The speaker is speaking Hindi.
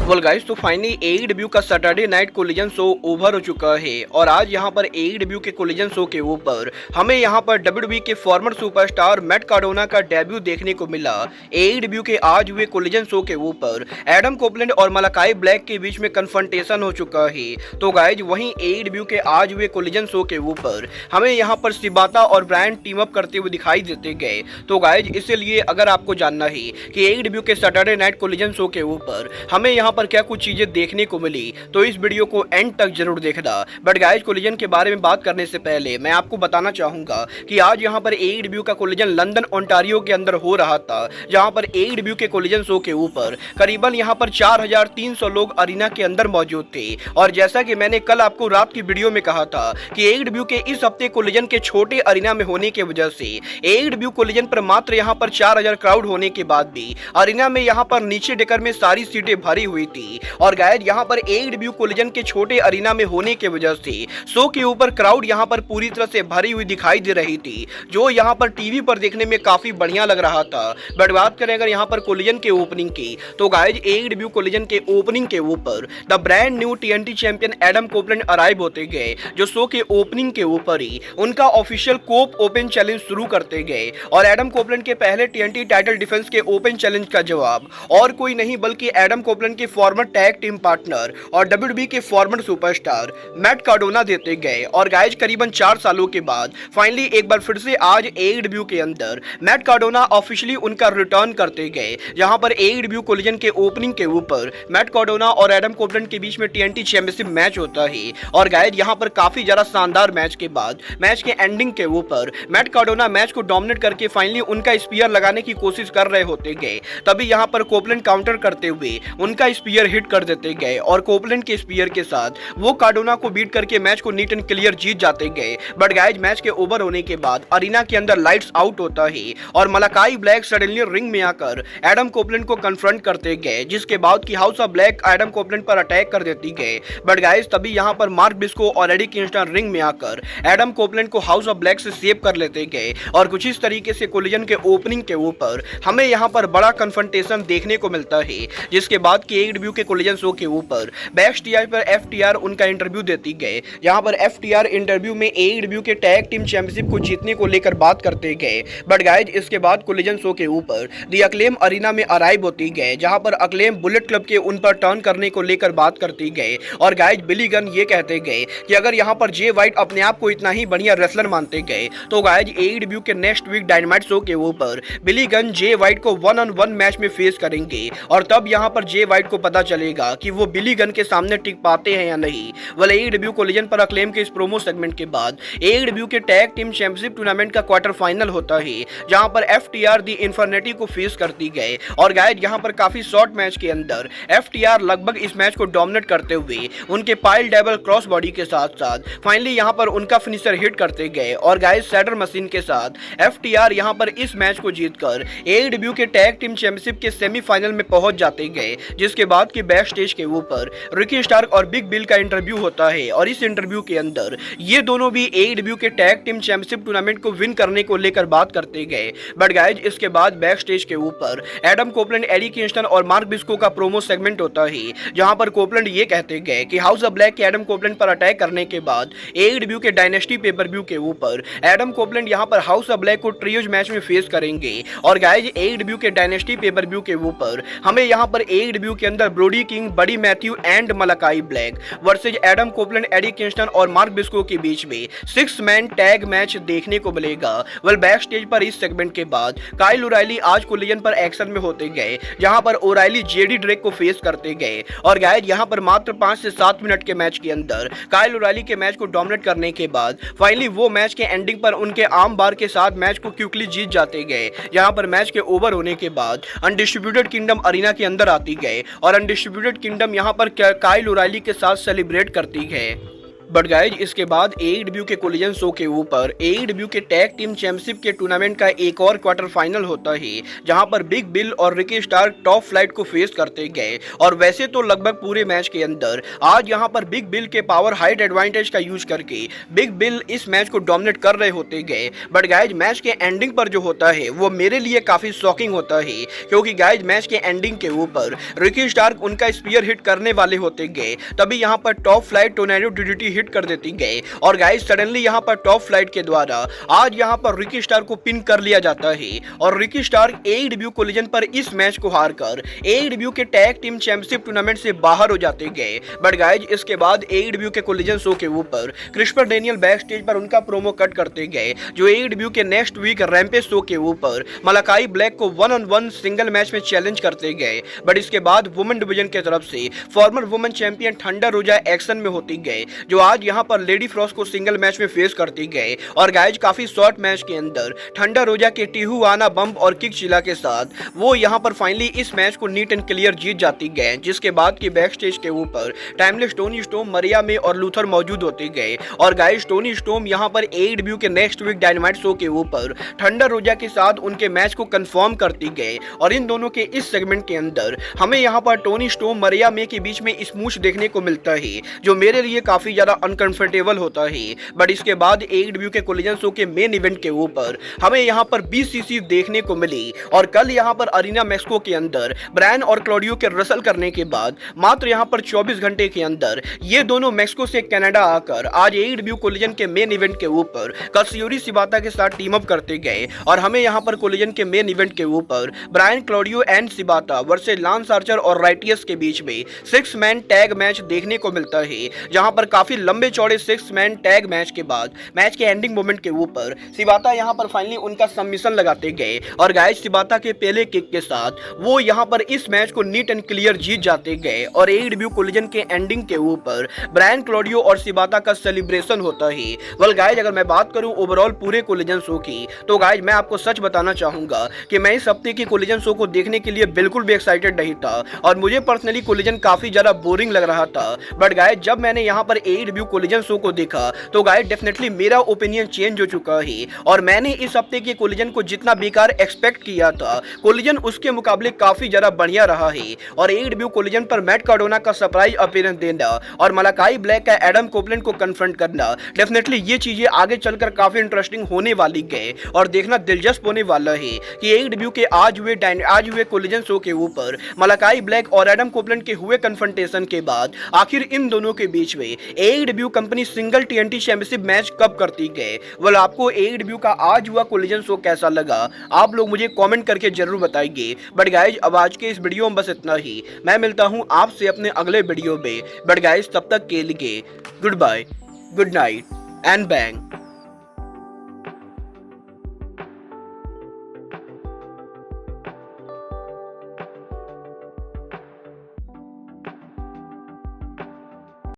वेल गाइस, तो फाइनली एईडब्ल्यू का Saturday night collision show over हो चुका है और आज यहां पर एईडब्ल्यू के कोलिजन शो के ऊपर हमें यहां पर डब्ल्यूडब्ल्यूई के फॉर्मर सुपरस्टार मैट कार्डोना का डेब्यू देखने को मिला। एईडब्ल्यू के आज हुए कोलिजन शो के ऊपर एडम कोपलैंड और मलाकाई ब्लैक के बीच में कन्फ्रंटेशन हो चुका है। तो गाइज वहीं एईडब्ल्यू के आज हुए कोलिजन शो के ऊपर हमें यहां पर सिबाता और ब्रायन टीम अप करते हुए दिखाई देते गए। तो गाइज इसलिए अगर आपको जानना है कि एईडब्ल्यू के सैटरडे नाइट कोलिजन शो के ऊपर हमें यहाँ पर क्या कुछ चीजें देखने को मिली, तो इस वीडियो को एंड तक जरूर देखना। बट गाइस, कोलिजन के बारे में बात करने से पहले मैं आपको बताना चाहूंगा कि आज यहाँ पर एईडब्ल्यू का कोलिजन लंदन ओंटारियो के अंदर हो रहा था, जहां पर एईडब्ल्यू के कोलिजन शो के ऊपर करीबन यहाँ पर 4300 लोग अरीना के अंदर मौजूद थे। और जैसा कि मैंने कल आपको रात की वीडियो में कहा था कि एईडब्ल्यू के इस हफ्ते कोलिजन के छोटे अरीना में होने की वजह से एईडब्ल्यू कोलिजन पर मात्र यहाँ पर 4000 क्राउड होने के बाद भी अरीना में यहाँ पर नीचे डेकर में सारी सीटें भरी हुई थी। और गाइस, यहाँ पर एईडब्ल्यू कोलिजन के छोटे अरीना में होने की वजह से शो के ऊपर क्राउड यहाँ पर पूरी तरह से भरी हुई दिखाई दे रही थी, जो यहाँ पर टीवी पर देखने में काफी बढ़िया लग रहा था। बट बात करें अगर यहाँ पर कोलिजन के ओपनिंग की, तो गाइस एईडब्ल्यू कोलिजन के ओपनिंग के ऊपर the brand new TNT champion Adam Copeland arrive होते गए, जो शो के ओपनिंग के ऊपर ही उनका ऑफिशियल कोप ओपन चैलेंज शुरू करते गए। और एडम कोपलैंड के पहले टीएनटी टाइटल डिफेंस के ओपन चैलेंज का जवाब और कोई नहीं बल्कि एडम कोपलैंड के फॉर्मर टैग टीम पार्टनर और डब्ल्यूडब्ल्यूई के फॉर्मर सुपरस्टार मैट कार्डोना देते गए। और गाइस, करीबन 4 सालों के बाद फाइनली एक बार फिर से आज एईडब्ल्यू के अंदर मैट कार्डोना ऑफिशियली उनका रिटर्न करते गए, जहां पर एईडब्ल्यू कोलिजन के ओपनिंग के ऊपर मैट कार्डोना और एडम कोपलैंड के बीच में टीएनटी चैंपियनशिप मैच होता है। और गाइस, यहां पर काफी ज्यादा शानदार मैच के बाद मैच के एंडिंग के ऊपर मैट कार्डोना मैच को डोमिनेट करके फाइनली उनका स्पीयर लगाने की कोशिश कर रहे होते गए, तभी यहां पर कोपलैंड काउंटर करते हुए उनका स्पीयर हिट कर देते गए और कोपलैंड के स्पीयर के साथ वो कार्डोना को बीट करके मैच को नीट एंड क्लियर जीत जाते गए। बट गाइस, मैच के ओवर होने के बाद अरीना के अंदर लाइट्स आउट होता है और मलाकाई ब्लैक सडनली रिंग में आकर एडम कोपलैंड को कन्फ्रंट करते गए, जिसके बाद की house of black Adam Copeland पर अटैक कर देती गए। बट गाइस, तभी यहां पर मार्क बिस्को और एडी किंगस्टन रिंग में आकर एडम कोपलैंड को हाउस ऑफ ब्लैक से सेव कर लेते गए। और कुछ इस तरीके से कोलिजन के ओपनिंग के ऊपर हमें यहां पर बड़ा कन्फ्रंटेशन देखने को मिलता है, जिसके बाद की एईडब्ल्यू के कोलिजन शो के ऊपर बैक टीआई पर एफटीआर उनका इंटरव्यू देती गए, जहां पर एफटीआर इंटरव्यू में एईडब्ल्यू के टैग टीम चैंपियनशिप को जीतने को लेकर बात करते गए। बट गाइस, इसके बाद कोलिजन शो के ऊपर द अक्लेम अरीना में अराइव होती गए, जहां पर अक्लेम बुलेट क्लब के उन पर टर्न करने को लेकर बात करती गए। और गाइस, बिली गन ये कहते गए कि अगर यहां पर जे वाइट अपने आप को इतना ही बढ़िया रेसलर मानते गए, तो गाइस एईडब्ल्यू के नेक्स्ट वीक डायनामाइट शो के ऊपर बिली गन जे वाइट को 1-on-1 मैच में फेस करेंगे। और तब यहां पर जे वाइट को पता चलेगा कि वो बिली गन के सामने टिक पाते हैं या नहीं। वेल, एईडब्ल्यू कोलिजन पर अक्लेम के इस प्रोमो सेगमेंट के बाद एईडब्ल्यू के टैग टीम चैंपियनशिप टूर्नामेंट का क्वार्टर फाइनल होता है, जहां पर एफटीआर दी इन्फर्निटी को फेस करती गए। और गाइस, यहां पर काफी शॉर्ट मैच के अंदर एफटीआर लगभग इस मैच को डोमिनेट करते हुए उनके पाइल डेबल क्रॉस बॉडी के साथ साथ फाइनली यहां पर उनका फिनिशर हिट करते गए। और गाइस, सैडर मशीन के साथ एफटीआर यहां पर इस मैच को जीतकर एईडब्ल्यू के टैग टीम चैंपियनशिप के सेमीफाइनल में पहुंच जाते गए, जिसके बाद की बैक स्टेज के ऊपर रिकी स्टार्क और बिग बिल का इंटरव्यू होता है। और इस इंटरव्यू के अंदर ये दोनों भी एईडब्ल्यू के टैग टीम चैंपियनशिप टूर्नामेंट को विन करने को लेकर बात करते गए। बट गाइस, इसके बाद बैक स्टेज के ऊपर एडम कोपलैंड, एडी किंगस्टन और मार्क बिस्को का प्रोमो सेगमेंट होता है, जहां पर कोपलैंड ये कहते गए कि हाउस ऑफ ब्लैक के एडम कोपलैंड पर अटैक करने के बाद एईडब्ल्यू के डायनेस्टी पेपर व्यू के ऊपर एडम कोपलैंड यहां पर हाउस ऑफ ब्लैक को ट्रियोज मैच में फेस करेंगे। और गाइस, एईडब्ल्यू के डायनेस्टी पेपर व्यू के ऊपर हमें यहां पर एईडब्ल्यू के अंदर Brody King, Buddy Matthew and Malakai Black versus Adam Copeland, Eddie Kingston और मार्क बिस्को के बीच में 6 मैन टैग मैच देखने को मिलेगा। वेल, बैक स्टेज पर इस सेगमेंट के बाद काइल ओराइली आज कोलिजन पर एक्शन में होते गए, जहां पर ओराइली जेडी ड्रेक को फेस करते गए। और गाइस, यहां पर मात्र 5 से 7 मिनट के मैच के अंदर काइल ओराइली के मैच को डोमिनेट करने के बाद फाइनली वो मैच के एंडिंग पर उनके आर्म बार के साथ मैच को क्विकली जीत जाते गए। जहां पर मैच के ओवर होने के बाद अनडिस्ट्रीब्यूटेड किंगडम अरीना के अंदर आती गए और अनडिस्ट्रीब्यूटेड किंगडम यहां पर काइल ओराइली के साथ सेलिब्रेट करती है। बट गाइज इसके बाद AEW के कोलिजन शो के ऊपर AEW के टैग टीम चैंपियनशिप के टूर्नामेंट का एक और क्वार्टर फाइनल होता है, जहां पर बिग बिल और रिकी स्टार्क टॉप फ्लाइट को फेस करते गए। और वैसे तो लगभग पूरे मैच के अंदर आज यहां पर बिग बिल के पावर हाइट एडवांटेज का यूज करके बिग बिल इस मैच को डोमिनेट कर रहे होते गए। बट गाइज मैच के एंडिंग पर जो होता है वो मेरे लिए काफी शॉकिंग होता है, क्योंकि गाइज मैच के एंडिंग के ऊपर रिकी स्टार्क उनका स्पीयर हिट करने वाले होते गए, तभी यहां पर top flight tornado DDT hit कर देती गए। और गाइस सडनली यहां पर टॉप फ्लाइट के द्वारा आज यहां पर रिकी स्टार्क को पिन कर लिया जाता है और रिकी स्टार्क AEW कोलिजन पर इस मैच को हारकर AEW के टैग टीम चैंपियनशिप टूर्नामेंट से बाहर हो जाते गए। बट गाइस इसके बाद AEW के कोलिजन शो के ऊपर क्रिस्पर डेनियल बैक स्टेज पर उनका प्रोमो कट करते गए, जो AEW के नेक्स्ट वीक रैम्पेज शो के ऊपर मलाकाई ब्लैक को 1-on-1 सिंगल मैच में चैलेंज करते गए। बट इसके बाद वुमेन डिवीजन की तरफ से फॉर्मर वुमेन चैंपियन थंडर रोजा एक्शन में होती गए, जो आज यहां पर लेडी फ्रॉस्ट को सिंगल मैच में फेस करती गए। और गाइज काफी शॉर्ट मैच के अंदर थंडर रोजा के टिहुआना बम्प और किक चिला के साथ वो यहां पर फाइनली इस मैच को नीट एंड क्लियर जीत जाती गए, जिसके बाद की बैक स्टेज के ऊपर टाइमलेस टोनी स्टॉर्म, मरिया में और लूथर मौजूद होते गए। और गाइज टोनी स्टॉर्म यहां पर AEW के नेक्स्ट वीक डायनामाइट शो के ऊपर थंडर रोजा के साथ उनके मैच को कंफर्म करती गए। और इन दोनों के इस सेगमेंट के अंदर हमें यहां पर टोनी स्टॉर्म, मरिया में के बीच में स्मूच देखने को मिलता है, जो मेरे लिए काफी ज्यादा अनकंफर्टेबल होता है। बट इसके बाद AEW के कोलिजन शो के मेन इवेंट के ऊपर हमें यहां पर BCC देखने को मिली। और कल यहां पर अरीना मैक्सिको के अंदर ब्रायन और क्लॉडियो के रसल करने के बाद मात्र यहां पर 24 घंटे के अंदर ये दोनों मैक्सिको से कनाडा आकर आज AEW कोलिजन के मेन इवेंट के ऊपर कात्सुयोरी शिबाता के साथ टीम अप करते गए। और हमें यहां पर कोलिजन के मेन इवेंट के ऊपर Brian, Claudio and Shibata versus Lance Archer और राइटियस के बीच में 6 मैन टैग मैच देखने को मिलता है, जहां पर काफी लंबे चौड़े 6 मैन टैग मैच के बाद मैच के एंडिंग मोमेंट के ऊपर शिबाता यहां पर फाइनली उनका सबमिशन लगाते गए। और गाइस शिबाता के पहले किक के साथ वो यहां पर इस मैच को नीट एंड क्लियर जीत जाते गए। और AEW कोलिजन के एंडिंग के ऊपर ब्रायन, क्लॉडियो और शिबाता का सेलिब्रेशन होता है। वेल गाइस अगर मैं बात करूं ओवरऑल पूरे कोलिजन शो की, तो गाइस मैं आपको सच बताना चाहूंगा कि मैं इस हफ्ते की कोलिजन शो को देखने के लिए बिल्कुल भी एक्साइटेड नहीं था और मुझे पर्सनली कोलिजन काफी ज्यादा बोरिंग लग रहा था। बट गाइस जब मैंने यहां पर AEW कोलिजन शो को देखा तो गाइस डेफिनेटली मेरा ओपिनियन चेंज हो चुका है। और मैंने इस हफ्ते के कोलिजन को जितना बेकार एक्सपेक्ट किया था, कोलिजन उसके मुकाबले काफी ज्यादा बढ़िया रहा है। और AEW कोलिजन पर मैट कार्डोना का सरप्राइज अपीयरेंस देना और मलाकाई ब्लैक का एडम कोपलैंड को कन्फ्रंट करना, डेफिनेटली ये चीजें आगे चलकर काफी इंटरेस्टिंग होने वाली है और देखना दिलचस्प होने वाला है कि AEW के आज हुए कोलिजन शो के ऊपर मलाकाई ब्लैक और एडम कोपलैंड के हुए कन्फ्रंटेशन के बाद आखिर इन दोनों के बीच में AEW company single TNT championship match कब करती है। वेल आपको AEW का आज हुआ कोलिजन शो कैसा लगा, आप लोग मुझे कमेंट करके जरूर बताइए। बट गाइज अब आज के इस वीडियो में बस इतना ही। मैं मिलता हूं आपसे अपने अगले वीडियो में। बट गाइज तब तक के लिए good bye, good night and bang.